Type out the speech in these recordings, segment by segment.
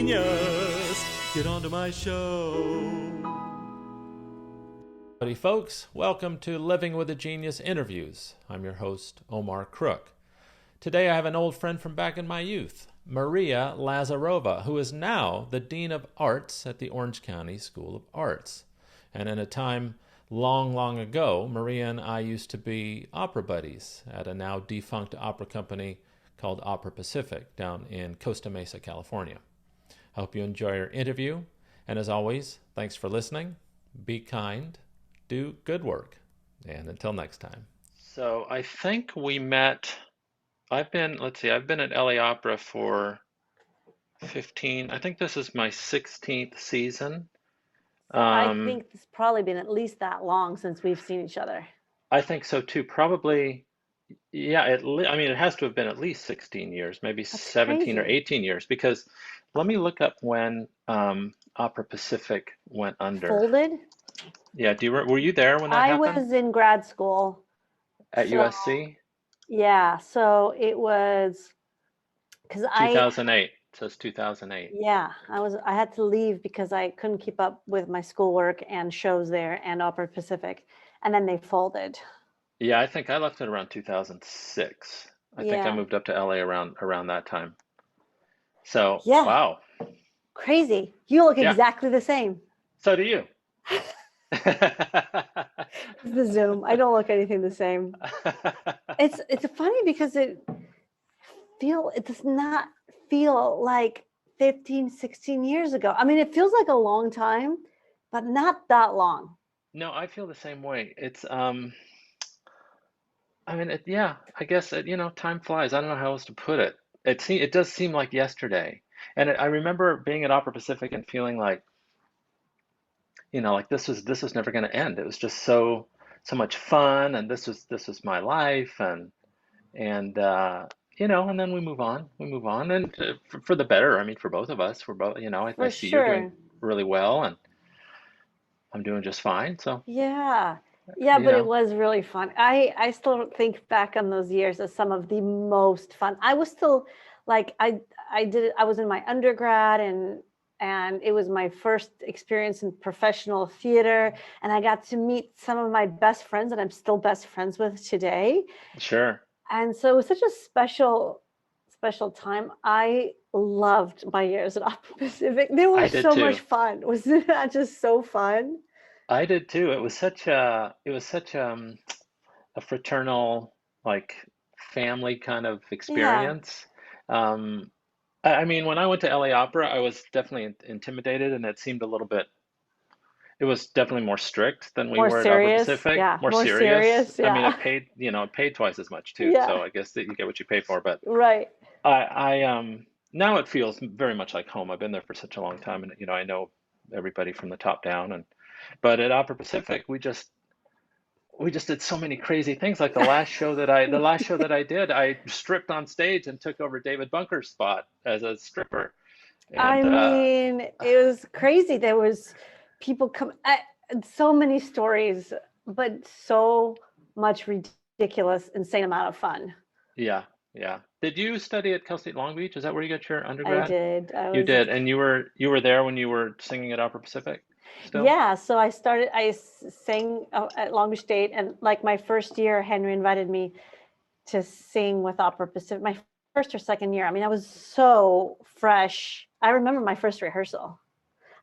genius. Get onto my show. Howdy folks, welcome to Living with a Genius Interviews. I'm your host, Omar Crook. Today I have an old friend from back in my youth, Maria Lazarova, who is now the Dean of Arts at the Orange County School of Arts. And in a time long, long ago, Maria and I used to be opera buddies at a now defunct opera company called Opera Pacific down in Costa Mesa, California. I hope you enjoy our interview. And as always, thanks for listening. Be kind. Do good work. And until next time. So I think we met, I've been at LA Opera for 15, I think this is my 16th season. I think it's probably been at least that long since we've seen each other. I think so too. Probably, yeah, it has to have been at least 16 years, maybe That's 17 or crazy. 18 years, because let me look up when Opera Pacific went under. Folded? Yeah, were you there when that I happened? was in grad school. At So, USC? yeah, so it was because 2008. It says 2008. I had to leave because I couldn't keep up with my schoolwork and shows there and Opera Pacific, and then they folded. Yeah, I think I left it around 2006. I think I Yeah. moved up to LA around that time. So, Yeah. wow. Crazy. You look Yeah. exactly the same. So do you. It's the Zoom. I don't look anything the same. It's funny because it does not feel like 15, 16 years ago. I mean, it feels like a long time, but not that long. No, I feel the same way. It's I guess time flies. I don't know how else to put it. It does seem like yesterday. And I remember being at Opera Pacific and feeling like, like this was never going to end. It was just so much fun, and this was my life, and and then we move on, and for the better. I mean, for both of us, we're both, I For see you're doing sure. really well, and I'm doing just fine. So, Yeah. you But it know, was really fun. I still think back on those years as some of the most fun. I was still like I was in my undergrad and it was my first experience in professional theater, and I got to meet some of my best friends that I'm still best friends with today. sure. And so it was such a special time. I loved my years at Opera Pacific. They were I did so much too. fun. Wasn't that just so fun? I did too. It was such a fraternal, like, family kind of Yeah. experience. Um, I mean, when I went to LA Opera, I was definitely intimidated, and it was definitely more strict than we More were at Opera serious. Pacific, Yeah. more More serious. serious. I mean, Yeah. it paid twice as much too, Yeah. so I guess that you get what you pay for. But Right. now it feels very much like home. I've been there for such a long time, and I know everybody from the top down. But at Opera Pacific, we just did so many crazy things. Like the last show that I did, I stripped on stage and took over David Bunker's spot as a stripper. I And mean, it was crazy. There was people so many stories, but so much ridiculous, insane amount of fun. yeah, yeah. Did you study at Cal State Long Beach? Is that where you got your I undergrad? did. You did, and you were there when you were singing at Opera Pacific still? Yeah, so I sang at Long Beach State, and like my first year, Henry invited me to sing with Opera Pacific. My first or second year. I mean, I was so fresh. I remember my first rehearsal.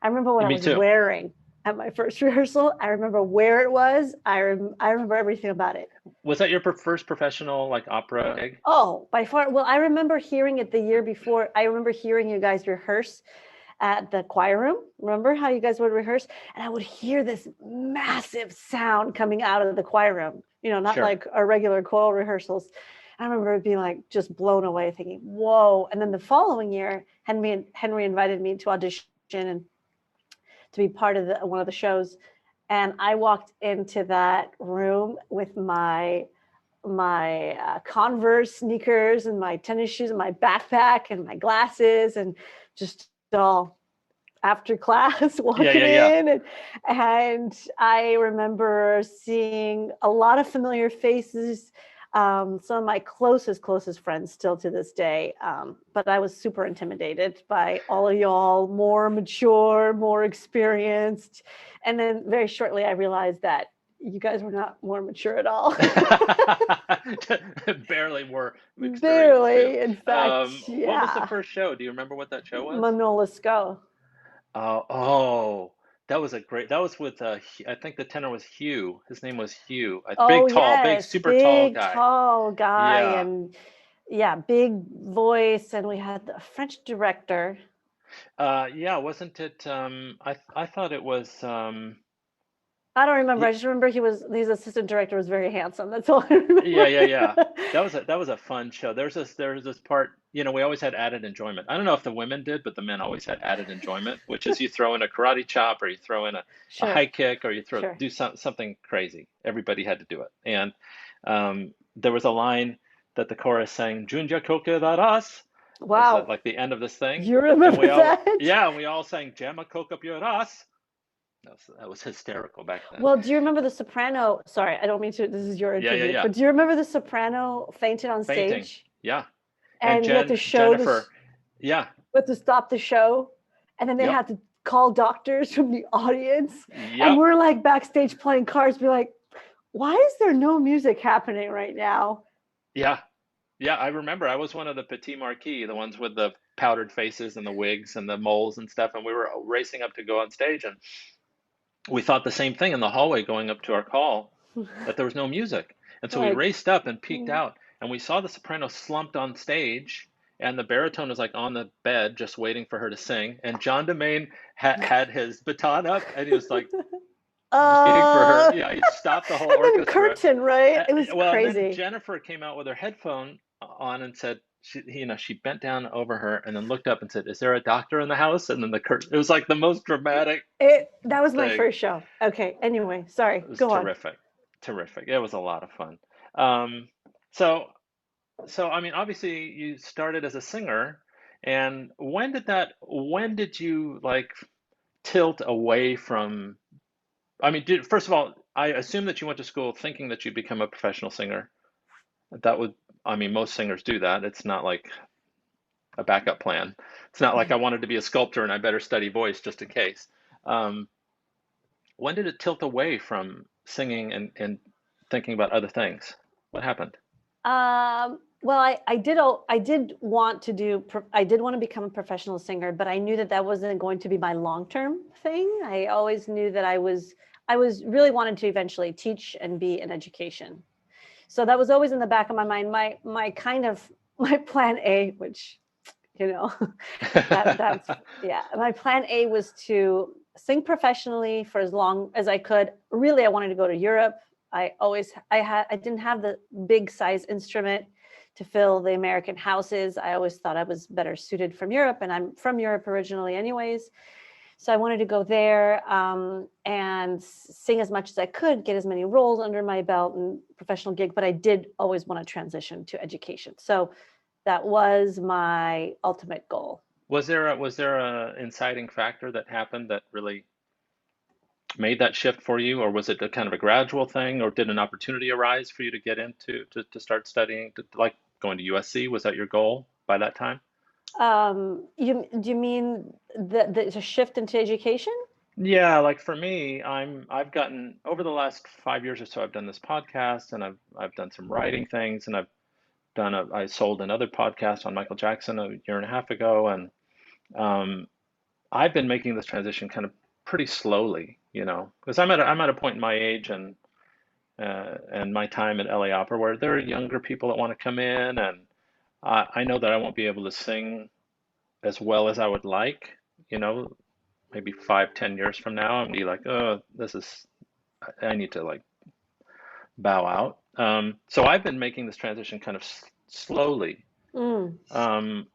I remember what I Me was too. wearing at my first rehearsal. I remember where it was. I remember everything about it. Was that your first professional, like, opera gig? Oh, by far. Well, I remember hearing it the year before. I remember hearing you guys rehearse at the choir room. Remember how you guys would rehearse? And I would hear this massive sound coming out of the choir room, not Sure. like our regular choral rehearsals. I remember being like just blown away, thinking, whoa. And then the following year, Henry invited me to audition and to be part of one of the shows. And I walked into that room with my Converse sneakers and my tennis shoes and my backpack and my glasses, and just all after class walking Yeah. in, and I remember seeing a lot of familiar faces. Some of my closest friends still to this day. But I was super intimidated by all of y'all, more mature, more experienced. And then very shortly, I realized that you guys were not more mature at all. Barely more experienced too. Barely, in fact, What was the yeah. first show? Do you remember what that show was? Manola Go. Oh, that was a great. That was with I think the tenor was Hugh. His name was Hugh. A Oh, big, tall, yes, super tall big, guy. tall guy, Yeah, and yeah, big voice. And we had a French director. yeah. Wasn't it? I thought it was. I don't remember. Y I just remember his assistant director was very handsome. That's all I remember. yeah. That was a fun show. There was this part. We always had added enjoyment. I don't know if the women did, but the men always had added enjoyment, which is you throw in a karate chop, or you throw in a Sure, high kick, or you sure. do something crazy. Everybody had to do it, and there was a line that the chorus sang, "Junja koke daras," as Wow, like the end of this thing, you and remember we all that? yeah, and we all sang "Jama koke ras." That was hysterical back then. Well, do you remember the soprano? Sorry, I don't mean to. This is your Yeah, interview, yeah. but do you remember the soprano fainted on Fainting. stage, Yeah. And and we had to show this, Jennifer, yeah, we had to stop the show, and then they yep, had to call doctors from the audience, and yep, we're like backstage playing cards, be like, why is there no music happening right now? yeah, yeah. I remember I was one of the petit marquis, the ones with the powdered faces and the wigs and the moles and stuff, and we were racing up to go on stage, and we thought the same thing in the hallway going up to our call, that there was no music. And so we Like, raced up and peeked out, and we saw the soprano slumped on stage, and the baritone was like on the bed just waiting for her to sing. And John DeMaine had his baton up, and he was like waiting for her. Yeah, he stopped the whole and then orchestra. curtain, right? It was Well, and then crazy. Jennifer came out with her headphone on and said, she bent down over her and then looked up and said, "Is there a doctor in the house?" And then the curtain. It was like the most dramatic That was my thing. first show. Okay. Anyway, sorry. It was Go on. terrific, terrific. It was a lot of fun. Um, so, so I mean, obviously, you started as a singer, and When did you like tilt away from? I mean, first of all, I assume that you went to school thinking that you'd become a professional singer. That would, I mean, most singers do that. It's not like a backup plan. It's not like I wanted to be a sculptor and I better study voice just in case. Um, when did it tilt away from singing and thinking about other things? What happened? Well, I did want to I did want to become a professional singer, but I knew that that wasn't going to be my long-term thing. I always knew that I was really wanted to eventually teach and be in education. So that was always in the back of my mind. My kind of my plan A, which you know, that's yeah. My plan A was to sing professionally for as long as I could. Really, I wanted to go to Europe. I didn't have the big size instrument to fill the American houses. I always thought I was better suited from Europe, and I'm from Europe originally, anyways. So I wanted to go there and sing as much as I could, get as many roles under my belt and professional gig. But I did always want to transition to education. So that was my ultimate goal. Was there a inciting factor that happened that really made that shift for you, or was it a kind of a gradual thing, or did an opportunity arise for you to get into to start studying, like going to USC? Was that your goal by that time? Do you mean the shift into education? Yeah, like for me, I've gotten over the last 5 years or so, I've done this podcast and I've done some writing things and I sold another podcast on Michael Jackson a year and a half ago, and um, I've been making this transition kind of pretty slowly, because I'm at a point in my age and my time at LA Opera where there are younger people that want to come in, and I know that I won't be able to sing as well as I would like, you know, maybe 5, 10 years from now, and be like, oh, I need to like bow out. So I've been making this transition kind of slowly. Mm. Um,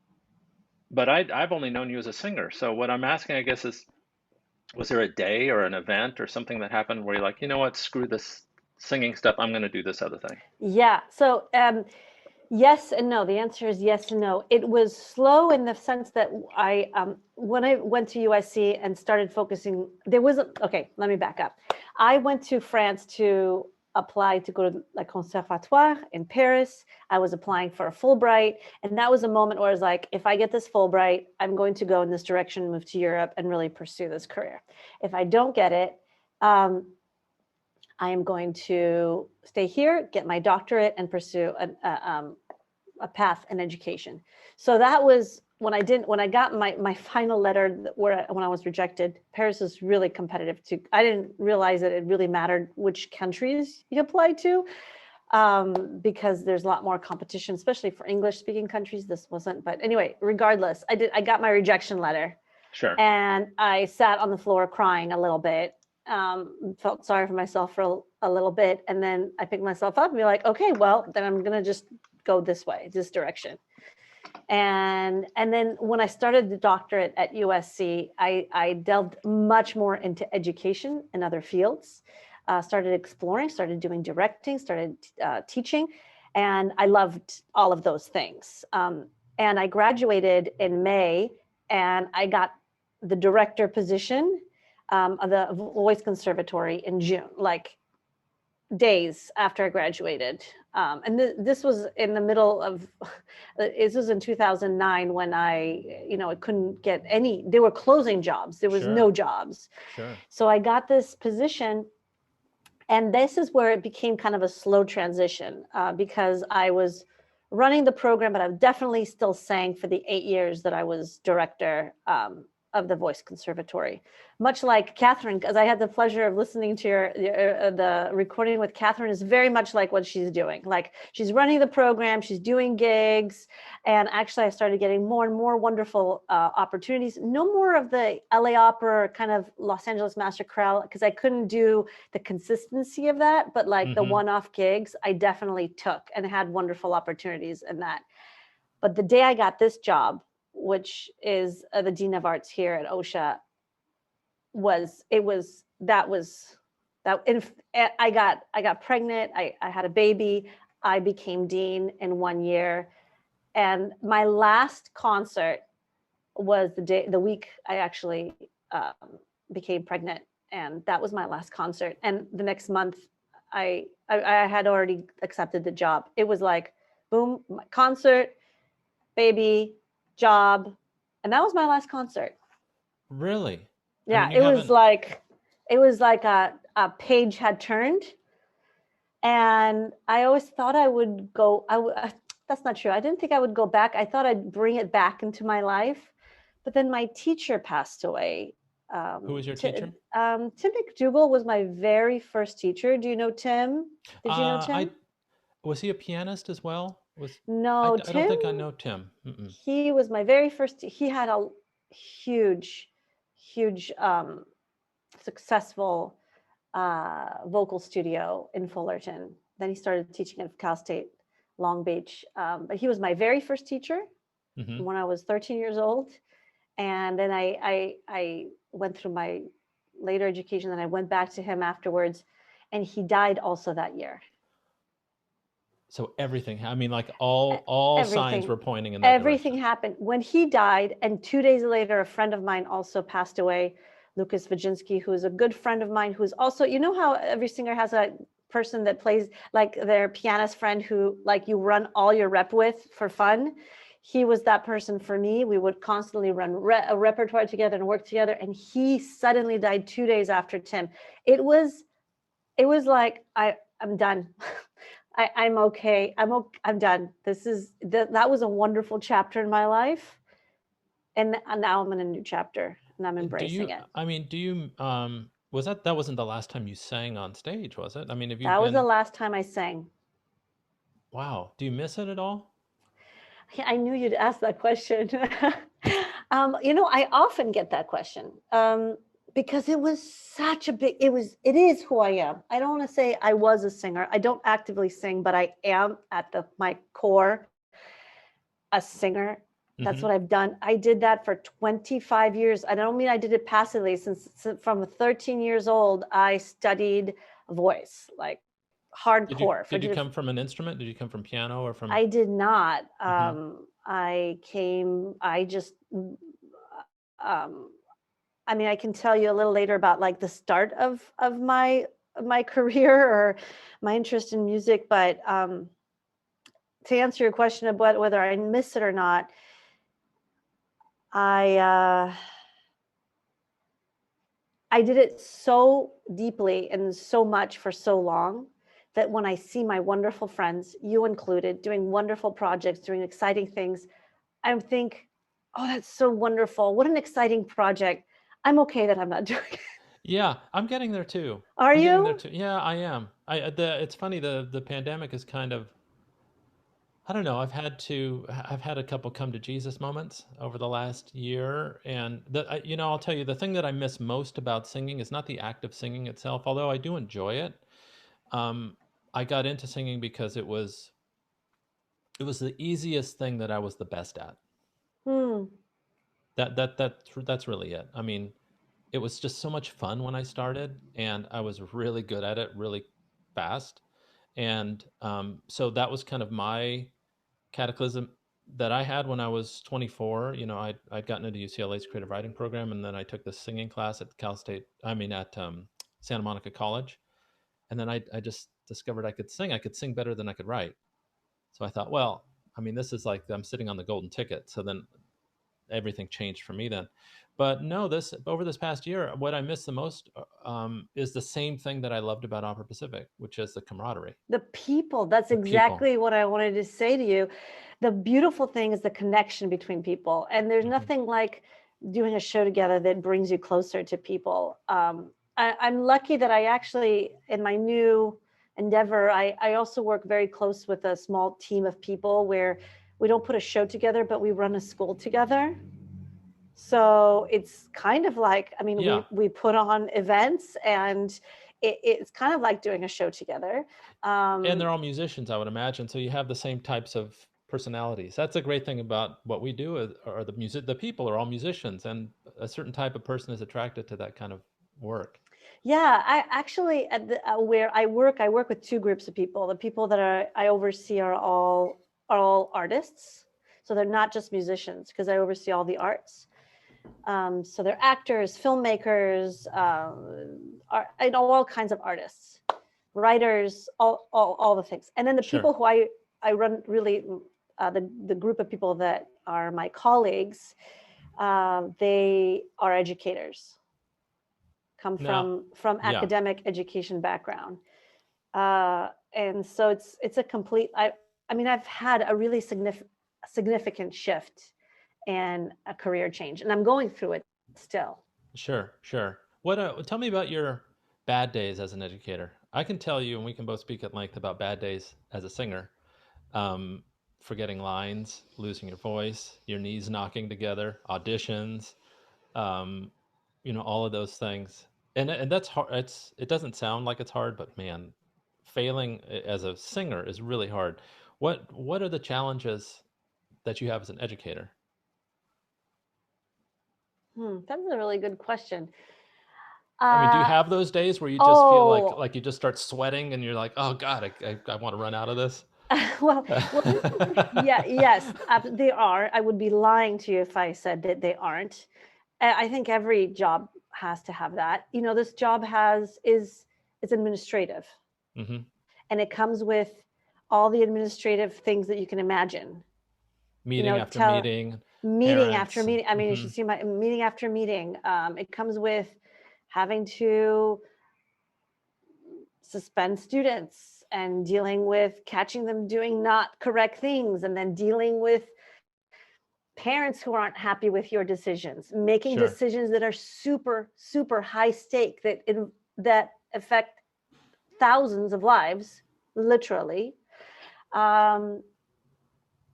but I've only known you as a singer. So what I'm asking, I guess, is was there a day or an event or something that happened where you're like, you know what, screw this singing stuff, I'm going to do this other thing? Yeah. So yes and no. The answer is yes and no. It was slow in the sense that when I went to USC and started focusing, there wasn't, okay, let me back up. I went to France to apply to go to the Conservatoire in Paris. I was applying for a Fulbright. And that was a moment where I was like, if I get this Fulbright, I'm going to go in this direction, move to Europe, and really pursue this career. If I don't get it, I am going to stay here, get my doctorate, and pursue a path in education. So that was when I got my final letter when I was rejected. Paris was really competitive too. I didn't realize that it really mattered which countries you apply to, because there's a lot more competition, especially for English speaking countries. This wasn't, but anyway, regardless, I got my rejection letter. Sure. And I sat on the floor crying a little bit, felt sorry for myself for a little bit. And then I picked myself up and be like, okay, well, then I'm going to just go this way, this direction. And then when I started the doctorate at USC, I delved much more into education and other fields, started exploring, started doing directing, started teaching, and I loved all of those things. And I graduated in May, and I got the director position of the Voice Conservatory in June, like days after I graduated. And this was in the middle of, this was in 2009 when I couldn't get any, they were closing jobs. There was no jobs. Sure. So I got this position, and this is where it became kind of a slow transition, because I was running the program, but I definitely still sang for the 8 years that I was director of the Voice Conservatory. Much like Catherine, because I had the pleasure of listening to the recording with Catherine, is very much like what she's doing. Like, she's running the program, she's doing gigs, and actually I started getting more and more wonderful opportunities. No more of the LA Opera, kind of Los Angeles Master Chorale, because I couldn't do the consistency of that, but like the one-off gigs, I definitely took and had wonderful opportunities in that. But the day I got this job, which is the Dean of Arts here at OCSA, I got pregnant, I had a baby, I became dean in 1 year, and my last concert was the week I actually became pregnant, and that was my last concert. And the next month, I had already accepted the job. It was like, boom, concert, baby, job, and that was my last concert. Really? Yeah, it was like a page had turned, and I always thought I would go. That's not true. I didn't think I would go back. I thought I'd bring it back into my life, but then my teacher passed away. Who was your teacher? Tim McDougall was my very first teacher. Do you know Tim? Did you know Tim? Was he a pianist as well? No, Tim? I don't think I know Tim. He was my very first. He had a huge successful vocal studio in Fullerton. Then he started teaching at Cal State Long Beach. But he was my very first teacher when I was 13 years old. And then I went through my later education, and I went back to him afterwards, and he died also that year. So everything, I mean, like all signs were pointing in that everything direction. Happened when he died. And 2 days later, a friend of mine also passed away, Lucas Vajinski, who is a good friend of mine, who's also, you know how every singer has a person that plays like their pianist friend who like you run all your rep with for fun. He was that person for me. We would constantly run a repertoire together and work together. And he suddenly died 2 days after Tim. It was like, I'm done. I'm okay. I'm done. That was a wonderful chapter in my life. And now I'm in a new chapter, and I'm embracing it. I mean, that wasn't the last time you sang on stage, was it? I mean, that was the last time I sang. Wow. Do you miss it at all? I knew you'd ask that question. I often get that question. Because it was such a big, it is who I am. I don't want to say I was a singer. I don't actively sing, but I am at my core a singer. That's what I've done. I did that for 25 years. I don't mean I did it passively. Since from 13 years old, I studied voice, like hardcore. Did you come from an instrument? Did you come from piano or from? I did not. I mean, I can tell you a little later about like the start of my my career or my interest in music, but to answer your question about whether I miss it or not, I uh, I did it so deeply and so much for so long that when I see my wonderful friends, you included, doing wonderful projects, doing exciting things, I think, oh, that's so wonderful. What an exciting project. I'm okay that I'm not doing it. Yeah, I'm getting there too. Are I'm getting there you? too. Yeah, I am. It's funny, the pandemic is kind of, I don't know, I've had a couple come to Jesus moments over the last year, and I'll tell you, the thing that I miss most about singing is not the act of singing itself, although I do enjoy it. Um, I got into singing because it was the easiest thing that I was the best at. Hmm. That's really it. I mean, it was just so much fun when I started, and I was really good at it really fast. And so that was kind of my cataclysm that I had when I was 24. I'd gotten into UCLA's creative writing program, and then I took this singing class at Cal State, I mean, at Santa Monica College. And then I just discovered I could sing. I could sing better than I could write. So I thought, well, I mean, this is like I'm sitting on the golden ticket. So then everything changed for me then. But no, this over this past year, what I miss the most is the same thing that I loved about Opera Pacific, which is the camaraderie, The people, that's the people. exactly what I wanted to say to you. The beautiful thing is the connection between people. And there's Hmm. nothing like doing a show together that brings you closer to people. I'm lucky that I actually, in my new endeavor, I also work very close with a small team of people where we don't put a show together, but we run a school together. So it's kind of like, I mean, Yeah, we put on events and it's kind of like doing a show together. and Um, they're all musicians, I would imagine. So you have the same types of personalities. That's a great thing about what we do. Are the people are all musicians, and a certain type of person is attracted to that kind of work. yeah, I actually at where I work with two groups of people. The people that I oversee are all artists, so they're not just musicians because I oversee all the arts. So they're actors, filmmakers, and all kinds of artists, writers, all the things. And then the Sure. people who I run really the group of people that are my colleagues, they are educators, come Now, from yeah, academic education background, and so it's a complete. I mean, I've had a really significant shift and a career change, and I'm going through it still. sure, sure. What? Tell me about your bad days as an educator. I can tell you, and we can both speak at length about bad days as a singer. Um, Forgetting lines, losing your voice, your knees knocking together, auditions, um, all of those things. And that's hard. It doesn't sound like it's hard, but man, failing as a singer is really hard. What are the challenges that you have as an educator? That's a really good question. I mean, do you Uh, have those days where you just feel oh, like you just start sweating and you're like, oh God, I want to run out of this? well, yeah, yes, they are. I would be lying to you if I said that they aren't. I think every job has to have that. You know, this job has is it's administrative, Hmm. and it comes with all the administrative things that you can imagine. You Meeting know, after tell meeting, meeting after parents. meeting. I mean, you Hmm. should see my meeting after meeting. It comes with having to suspend students and dealing with catching them doing not correct things, and then dealing with parents who aren't happy with your decisions, making Sure. decisions that are super high stake that affect thousands of lives, literally. um,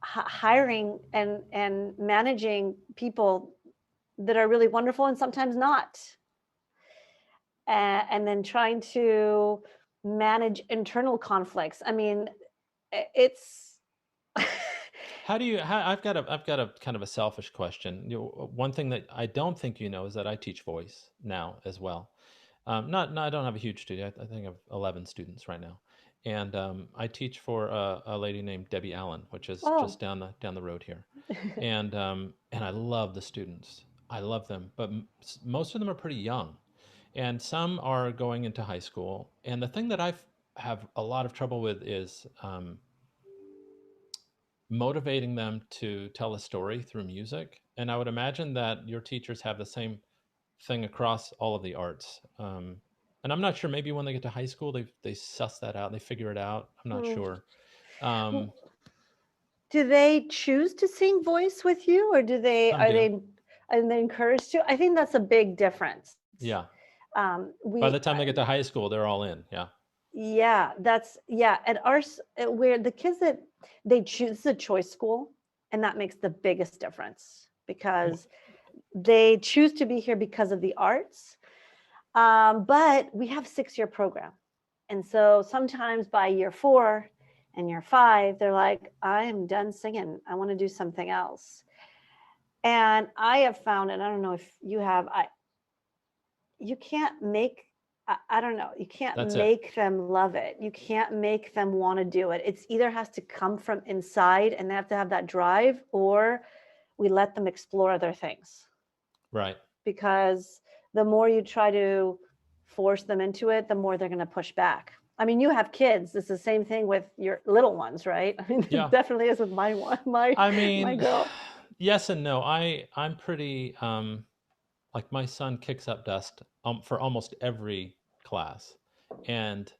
Hiring and managing people that are really wonderful and sometimes not, and then trying to manage internal conflicts. I mean, it's I've got a kind of a selfish question. One thing that I don't think you know is that I teach voice now as well. I don't have a huge studio. I think I have 11 students right now, and I teach for a lady named Debbie Allen, which is oh, just down the road here, and I love the students. I love them, but most of them are pretty young, and some are going into high school. And the thing that I have a lot of trouble with is motivating them to tell a story through music. And I would imagine that your teachers have the same thing across all of the arts. And I'm not sure, maybe when they get to high school, they suss that out, they figure it out. I'm not Mm. sure. Do they choose to sing voice with you, or do they Some do. are they encouraged to? I think that's a big difference. Yeah. By the We time they get to high school, they're all in. Yeah. Yeah, that's yeah. At ours, where the kids that they choose a choice school, and that makes the biggest difference because they choose to be here because of the arts. But we have 6-year program, and so sometimes by year 4 and year 5, they're like, "I am done singing. I want to do something else." And I have found, and I don't know if you have, you can't make I don't know, you can't That's it. make them love it. You can't make them want to do it. It's either has to come from inside and they have to have that drive, or we let them explore other things. Right. Because the more you try to force them into it, the more they're going to push back. I mean, you have kids. It's the same thing with your little ones, right? I mean, Yeah. it definitely is with my one, I my mean, girl. yes and no. I'm pretty like my son kicks up dust for almost every class, and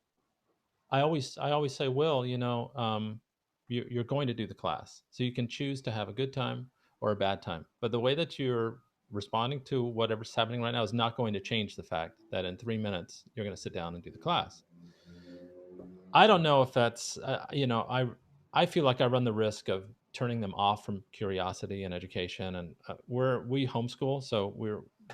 I always say, Will, you're going to do the class, so you can choose to have a good time or a bad time. But the way that you're responding to whatever's happening right now is not going to change the fact that in 3 minutes you're going to sit down and do the class. I don't know if that's I feel like I run the risk of turning them off from curiosity and education, and we homeschool, so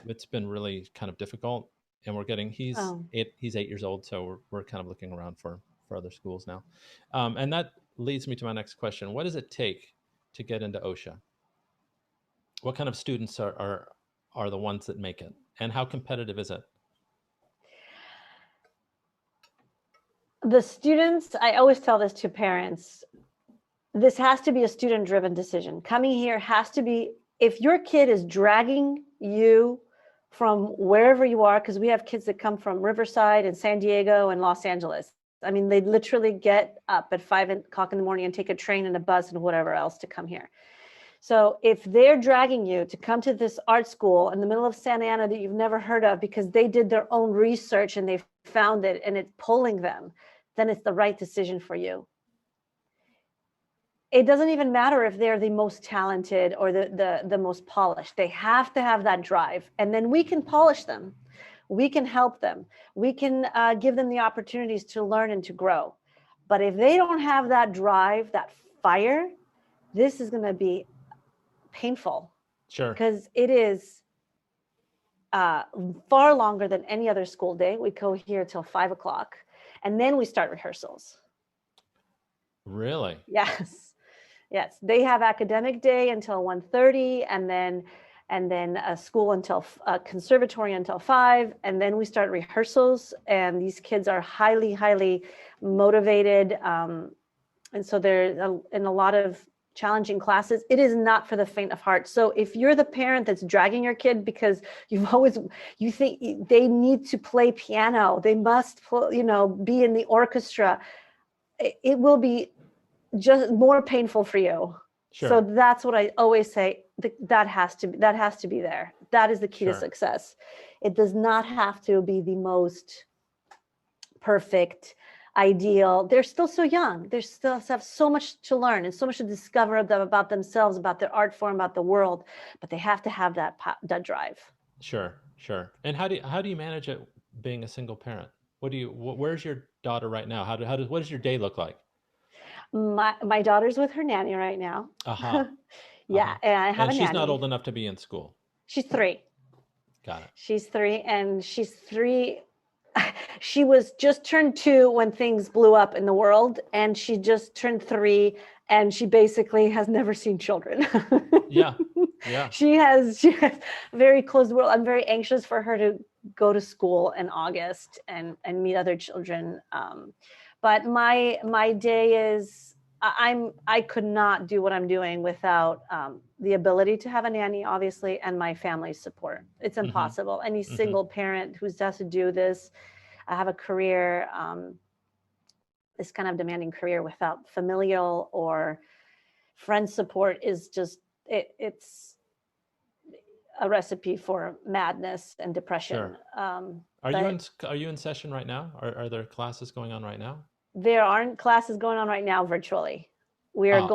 it's been really kind of difficult, and we're getting Oh. he's 8 years old, so we're kind of looking around for other schools now, and that leads me to my next question: what does it take to get into OSHA? What kind of students are the ones that make it, and how competitive is it? The students, I always tell this to parents, this has to be a student driven decision. Coming here has to be, if your kid is dragging you from wherever you are, because we have kids that come from Riverside and San Diego and Los Angeles. I mean, they literally get up at 5 o'clock in the morning and take a train and a bus and whatever else to come here. So if they're dragging you to come to this art school in the middle of Santa Ana that you've never heard of because they did their own research and they found it and it's pulling them, then it's the right decision for you. It doesn't even matter if they're the most talented or the most polished. They have to have that drive, and then we can polish them. We can help them. We can give them the opportunities to learn and to grow. But if they don't have that drive, that fire, this is going to be painful. Sure. Because it is far longer than any other school day. We go here till 5 o'clock, and then we start rehearsals. Really? Yes. Yes, they have academic day until 1:30, and then a school until a conservatory until 5, and then we start rehearsals. And these kids are highly motivated, and so they're in a lot of challenging classes. It is not for the faint of heart. So if you're the parent that's dragging your kid because you think they need to play piano, they must be in the orchestra, it will be just more painful for you. Sure. So that's what I always say, that has to be there. That is the key to success. It does not have to be the most perfect, ideal. They're still so young. They still have so much to learn and so much to discover about themselves, about their art form, about the world, but they have to have that drive. Sure. And how do you manage it being a single parent? Where's your daughter right now? What does your day look like? My daughter's with her nanny right now. Yeah, and I have a nanny. And she's not old enough to be in school. She's 3. Got it. She's 3, and she's 3. She was just turned 2 when things blew up in the world, and she just turned 3, and she basically has never seen children. Yeah. She has very closed world. I'm very anxious for her to go to school in August and meet other children. But my day is I could not do what I'm doing without the ability to have a nanny, obviously, and my family's support. It's impossible. Any single parent who has to do this, I have a career, this kind of demanding career without familial or friend support is just it's a recipe for madness and depression. Sure. Are you in session right now? Are there classes going on right now? There aren't classes going on right now virtually. We're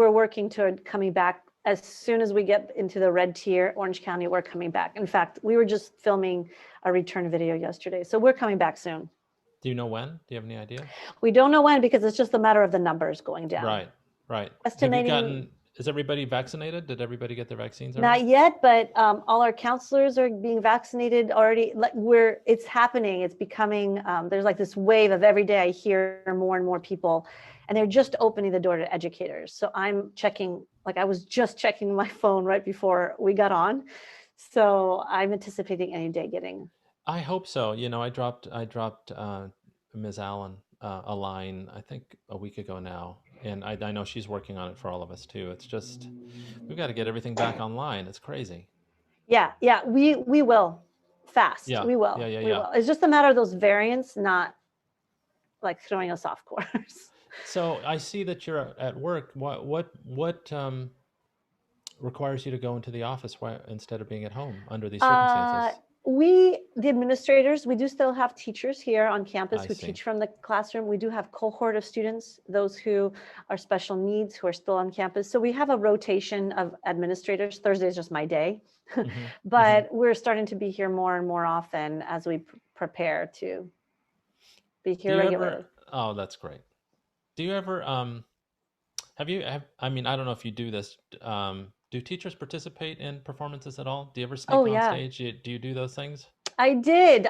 working toward coming back as soon as we get into the red tier, Orange County, we're coming back. In fact, we were just filming a return video yesterday. So we're coming back soon. Do you know when? Do you have any idea? We don't know when because it's just a matter of the numbers going down. Right. Estimating. Is everybody vaccinated? Did everybody get their vaccines already? Not yet, but all our counselors are being vaccinated already. It's happening. It's becoming, there's like this wave of every day I hear more and more people, and they're just opening the door to educators. So I'm checking, like I was just checking my phone right before we got on. So I'm anticipating any day getting. I hope so. You know, I dropped Ms. Allen a line, I think a week ago now. And I know she's working on it for all of us too. It's just, we've got to get everything back online. It's crazy. Yeah, we will fast. Yeah. We will. We will. It's just a matter of those variants, not like throwing us off course. So I see that you're at work. What requires you to go into the office instead of being at home under these circumstances? The administrators, we do still have teachers here on campus who teach from the classroom. We do have cohort of students, those who are special needs, who are still on campus. So we have a rotation of administrators. Thursday is just my day, but we're starting to be here more and more often as we prepare to be here regularly. Oh, that's great. Do you ever, I mean, I don't know if you do this, do teachers participate in performances at all? Do you ever sneak on stage? Do you do those things? I did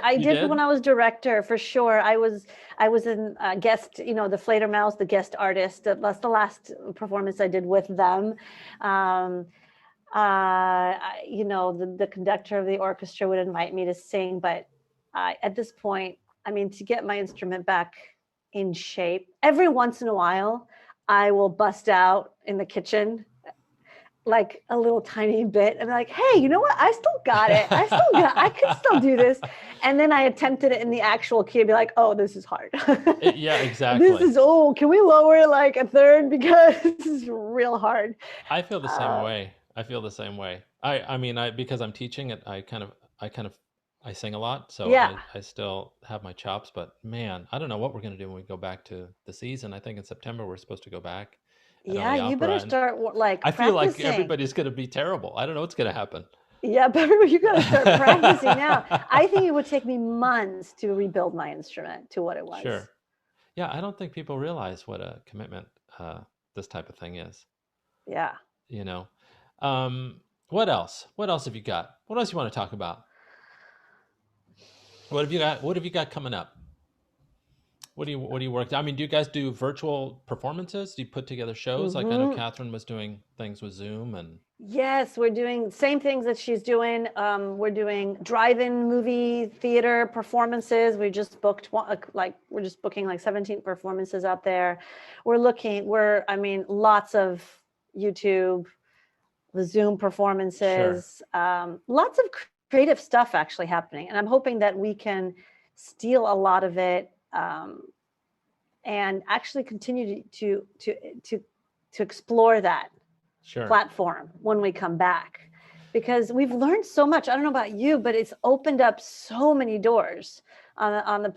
when I was director, for sure. I was in guest, the Fledermaus, the guest artist. That's the last performance I did with them. The conductor of the orchestra would invite me to sing, but at this point, I mean, to get my instrument back in shape, every once in a while, I will bust out in the kitchen like a little tiny bit and be like, hey, you know what? I still got it. I could still do this. And then I attempted it in the actual key and be like, oh, this is hard. Yeah, exactly. Can we lower it like a third? Because this is real hard. I feel the same way. I mean, because I'm teaching it, I sing a lot. So I still have my chops, but man, I don't know what we're going to do when we go back to the season. I think in September, we're supposed to go back. Yeah, you better start I feel like everybody's going to be terrible. I don't know what's going to happen. Yeah, but you got to start practicing now. I think it would take me months to rebuild my instrument to what it was. Sure. Yeah, I don't think people realize what a commitment this type of thing is. Yeah. What else? What else have you got? What else you want to talk about? What have you got coming up? What do you work? I mean, do you guys do virtual performances? Do you put together shows? Like I know Catherine was doing things with Zoom and. Yes, we're doing same things that she's doing. We're doing drive-in movie theater performances. We just booked we're just booking like 17 performances out there. Lots of YouTube, the Zoom performances, lots of creative stuff actually happening. And I'm hoping that we can steal a lot of it and actually continue to explore that platform when we come back, because we've learned so much. I don't know about you, but it's opened up so many doors on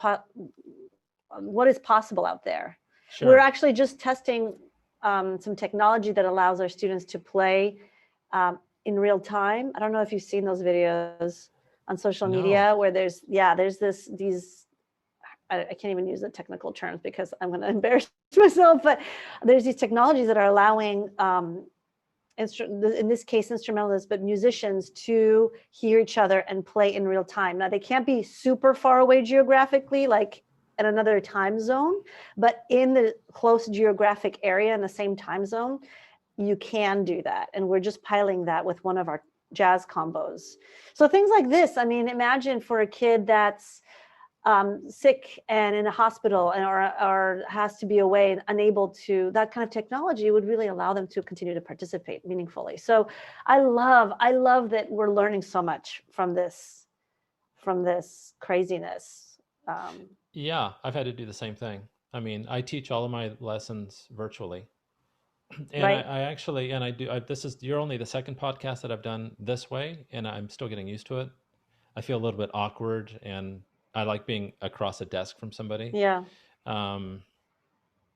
what is possible out there. Sure. We're actually just testing some technology that allows our students to play in real time. I don't know if you've seen those videos on social media where there's these I can't even use the technical terms because I'm going to embarrass myself, but there's these technologies that are allowing, in this case, instrumentalists, but musicians to hear each other and play in real time. Now, they can't be super far away geographically, like in another time zone, but in the close geographic area in the same time zone, you can do that. And we're just piloting that with one of our jazz combos. So things like this, I mean, imagine for a kid that's sick and in a hospital and or has to be away and unable to, that kind of technology would really allow them to continue to participate meaningfully. So I love that we're learning so much from this craziness. Yeah, I've had to do the same thing. I mean, I teach all of my lessons virtually. And Right. I actually, and I do, this is, you're only the second podcast that I've done this way, and I'm still getting used to it. I feel a little bit awkward, and I like being across a desk from somebody. Yeah. Um,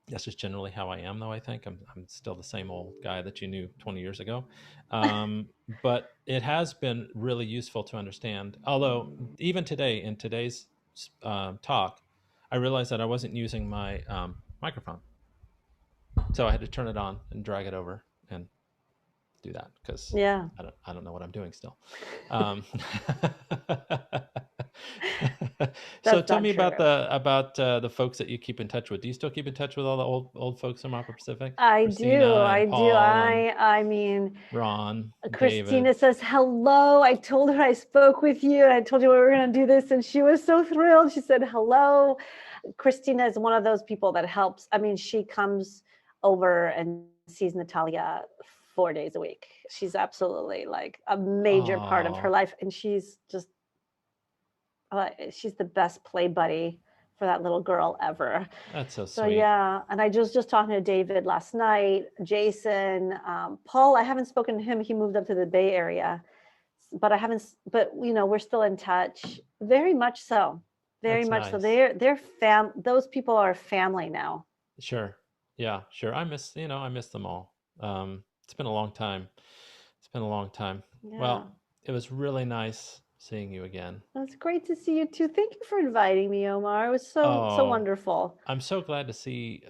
that's just generally how I am, though. I think I'm still the same old guy that you knew 20 years ago. But it has been really useful to understand. Although even today, in today's talk, I realized that I wasn't using my microphone, so I had to turn it on and drag it over and do that because Yeah. I don't know what I'm doing still. Um, so That's tell not me true. about the folks that you keep in touch with. Do you still keep in touch with all the old folks from Opera Pacific? I do. Christina I and do. Paul and I mean, Ron, Christina David. says hello. I told her I spoke with you and I told you we were going to do this, and she was so thrilled. She said hello. Christina is one of those people that helps. I mean, she comes over and sees Natalia 4 days a week. She's absolutely like a major part of her Oh, life, and she's the best play buddy for that little girl ever. that's so So sweet. yeah, and I just talking to David last night, Jason, Paul. I haven't spoken to him. He moved up to the Bay Area, but I haven't. But we're still in touch, very much so, very That's much so. nice. They're fam. Those people are family now. Sure. Yeah, sure. I miss them all. It's been a long time. It's been a long time. Yeah, Well, it was really nice seeing you again. it's great to see you too. Thank you for inviting me, Omar. It was so Oh, wonderful. I'm so glad to see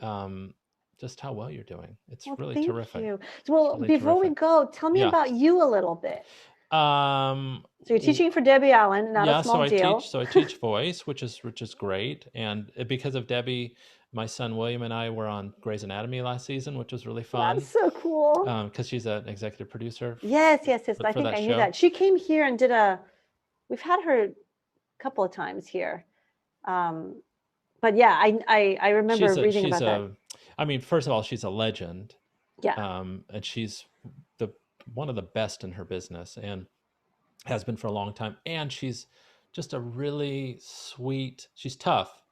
just how well you're doing. It's Well, really thank terrific. you. It's Well, really before we terrific. go, tell me Yeah. about you a little bit. Um, So you're teaching for Debbie Allen, not a yeah, small deal. so I teach voice, which is great. And because of Debbie, my son William and I were on Grey's Anatomy last season, which was really That's fun. so cool. Because she's an executive producer Yes, yes, yes. I for think that I knew show. that. She came here and we've had her a couple of times here. Um, but yeah, I remember reading She's about that. a, I mean, first of all, she's a legend. Yeah. And she's the one of the best in her business and has been for a long time. And she's just a really sweet. She's tough,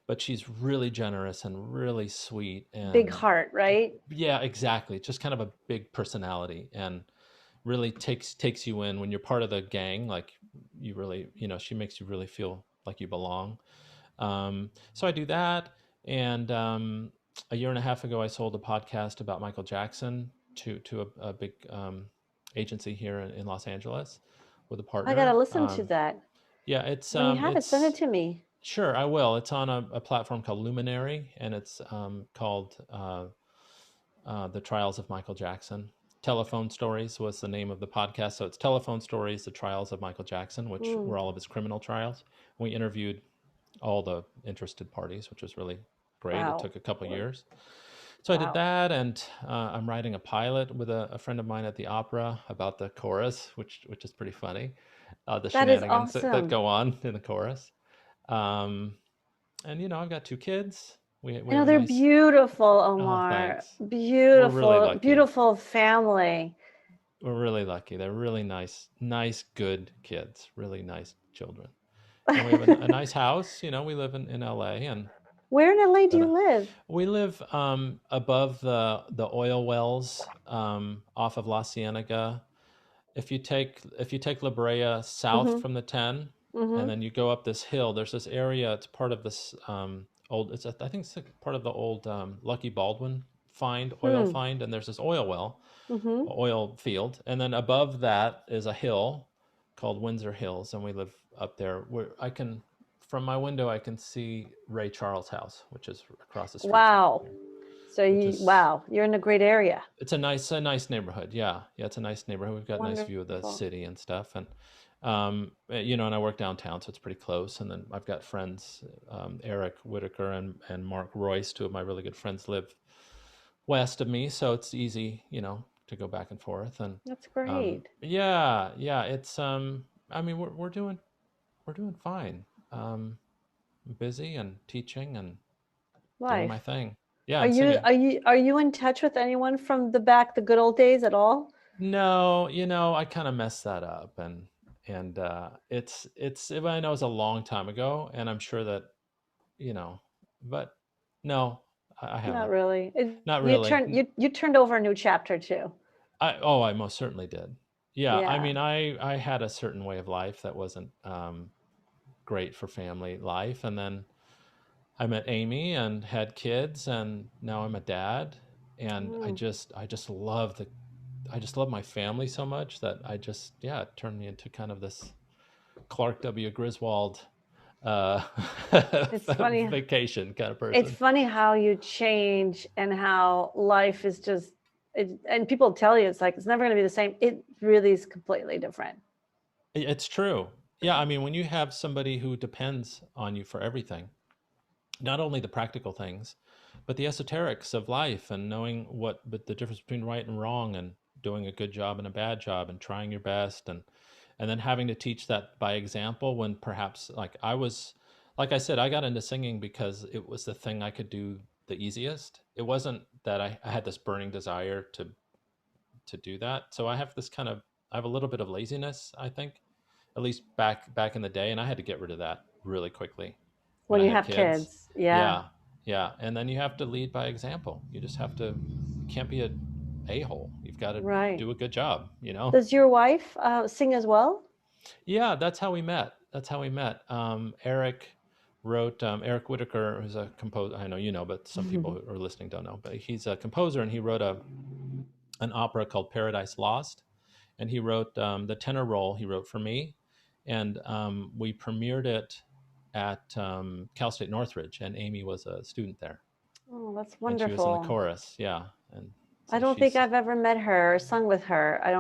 but she's really generous and really sweet. Big And heart, right? yeah, exactly. Just kind of a big personality and really takes you in when you're part of the gang. Like you really, she makes you really feel like you belong. So I do that. And a year and a half ago, I sold a podcast about Michael Jackson to a big agency here in Los Angeles with a I gotta partner. listen to that. Yeah, When you have it, send it it's to me. sure I will. It's on a platform called Luminary, and it's called The Trials of Michael Jackson. Telephone Stories was the name of the podcast. So it's Telephone Stories, The Trials of Michael Jackson, which Mm, were all of his criminal trials. We interviewed all the interested parties, which was really great. It wow. took a couple years. So I did Wow. that, and I'm writing a pilot with a friend of mine at the opera about the chorus, which is pretty funny, the That is shenanigans that awesome. go on in the chorus. Um, and I've got two kids. We I know have a they're nice. beautiful, Oh, Omar. thanks. We're really Beautiful, lucky. beautiful family. We're really lucky. They're really nice, good kids. Really nice children. And we have a nice house. We live in LA, and Where in LA do then you live? we live above the oil wells off of La Cienega. If you take La Brea south Mm-hmm. from the 10, and Mm-hmm. then you go up this hill, there's this area. It's part of this old. I think it's like part of the old Lucky Baldwin oil Hmm. find, and there's this oil well, Mm-hmm. oil field, and then above that is a hill called Windsor Hills, and we live up there. Where from my window, I can see Ray Charles' house, which is across the street from Wow. here, So which is wow, you're in a great area. it's a nice neighborhood. Yeah, it's a nice neighborhood. We've got a nice view of the Wonderful. city and stuff, and and I work downtown, so it's pretty close. And then I've got friends, Eric Whitaker and Mark Royce, two of my really good friends, live west of me, so it's easy, to go back and forth. And That's great. yeah, it's I mean we're doing fine. busy and teaching and doing my Life. thing. Yeah, Are and you singing. in touch with anyone from the good old days at all? No, I kind of messed that up, and it's I know it's a long time ago, and I'm sure that you know, but no, I Not haven't. really. Not really. You turned over a new chapter too. I most certainly did. Yeah, I Yeah. mean, I had a certain way of life that wasn't great for family life, and then I met Amy and had kids, and now I'm a dad, and Mm. I just love my family so much that it turned me into kind of this Clark W. Griswold uh, It's funny. vacation kind of It's person. funny how you change and how life is just and people tell you it's like it's never going to be the same. It really is completely different. It's true. Yeah, I mean, when you have somebody who depends on you for everything, not only the practical things, but the esoterics of life and knowing but the difference between right and wrong and doing a good job and a bad job and trying your best and then having to teach that by example when perhaps like I said, I got into singing because it was the thing I could do the easiest. It wasn't that I had this burning desire to do that. So I have a little bit of laziness, I think, at least back in the day, and I had to get rid of that really quickly when When I you had have kids. kids. Yeah. Yeah, yeah, and then you have to lead by example. You just have to. You can't be a hole. You've got to Right. do a good job. Does your wife sing as well? Yeah, that's how we met. That's how we met. Eric Whitaker, who's a composer. I know you know, but some people who are listening don't know. But he's a composer, and he wrote an opera called Paradise Lost, and he wrote the tenor role. He wrote for me, and we premiered it at Cal State Northridge, and Amy was a student there, Oh, that's and she was in the wonderful. chorus. Yeah, and I so don't think she's. I've ever met her or sung with her. I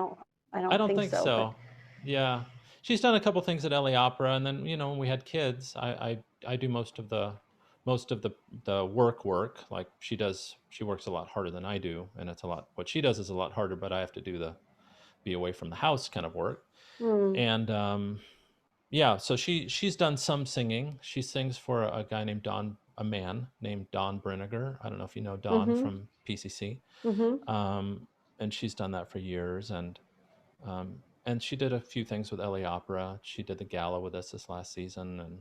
I don't don't think think so, but so. Yeah, she's done a couple things at LA Opera, and then when we had kids, I do most of the work. Like she does, she works a lot harder than I do, and it's a lot. What she does is a lot harder, but I have to do the be away from the house kind of work. hmm. And yeah, so she's done some singing. She sings for a man named Don Brinegar. I don't know if you know Don Mm-hmm. from PCC. Mm-hmm. And she's done that for years, and she did a few things with LA Opera. She did the gala with us this last season, and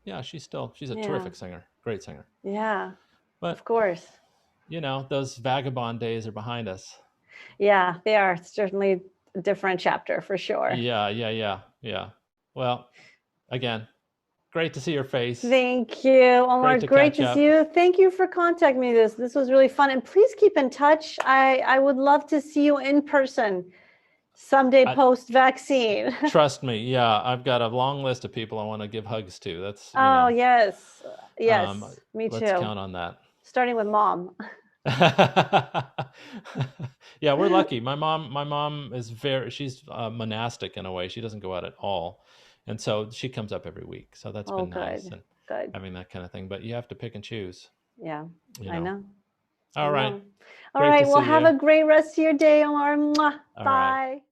yeah, she's a Yeah. terrific singer, great singer. Yeah. Of But course. those vagabond days are behind us. Yeah, they are certainly a different chapter for sure. Yeah, yeah, yeah, yeah. Well, again, great to see your face. Thank you, Omar. Great to Great catch to see up. you. Thank you for contacting me. This was really fun, and please keep in touch. I would love to see you in person someday I, post vaccine. Trust me. Yeah, I've got a long list of people I want to give hugs to. That's Oh yes, um, yes, me let's too. count on that. Starting with mom. Yeah, we're lucky. My mom is she's monastic in a way. She doesn't go out at all, and so she comes up every week. So that's Oh, been nice, good, and good. having that kind of thing. But you have to pick and choose. Yeah, You I know. know. I All right. know. All Great to right. Well, see have you. a great rest of your day, Omar. Mwah. All right. Bye.